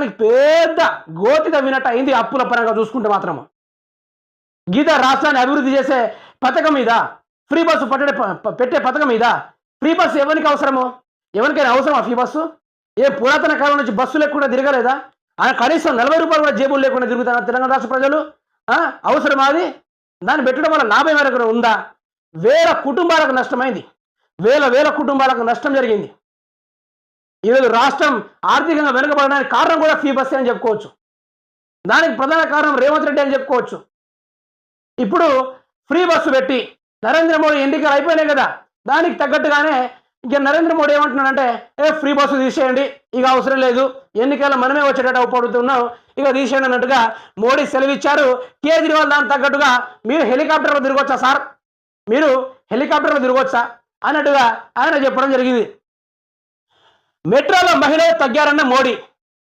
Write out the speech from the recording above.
పెద్ద గోతి తవ్వినట్టు అయింది అప్పుల పరంగా చూసుకుంటే మాత్రం. గీత రాష్ట్రాన్ని అభివృద్ధి చేసే పథకం మీద, ఫ్రీ బస్సు పెట్టే పథకం మీద, ఫ్రీ బస్సు ఎవరికి అవసరము? ఎవరికైనా అవసరమా ఫ్రీ బస్సు? ఏ పురాతన కాలం నుంచి బస్సు లేకుండా తిరగలేదా? కనీసం 40 రూపాయలు కూడా జేబులు లేకుండా తిరుగుతారు తెలంగాణ రాష్ట్ర ప్రజలు. అవసరమా అది? దాన్ని పెట్టడం వల్ల లాభం ఎవరికి ఉందా? వేల కుటుంబాలకు నష్టమైంది, వేల కుటుంబాలకు నష్టం జరిగింది. ఈరోజు రాష్ట్రం ఆర్థికంగా వెనుకబడడానికి కారణం కూడా ఫ్రీ బస్సే అని చెప్పుకోవచ్చు. దానికి ప్రధాన కారణం రేవంత్ రెడ్డి అని చెప్పుకోవచ్చు. ఇప్పుడు ఫ్రీ బస్సు పెట్టి నరేంద్ర మోడీ ఎన్నికలు అయిపోయినాయి కదా, దానికి తగ్గట్టుగానే ఇక నరేంద్ర మోడీ ఏమంటున్నాడంటే ఫ్రీ బస్సు తీసేయండి, ఇక అవసరం లేదు, ఎన్నికల్లో మనమే వచ్చేటట్టు అవపడుతున్నాం, ఇక తీసేయండి అన్నట్టుగా మోడీ సెలవిచ్చారు. కేజ్రీవాల్ దానికి తగ్గట్టుగా మీరు హెలికాప్టర్లో తిరగొచ్చా సార్, మీరు హెలికాప్టర్లో తిరగొచ్చా అన్నట్టుగా ఆయన చెప్పడం జరిగింది. మెట్రోలో మహిళలు తగ్గారన్న మోడీ.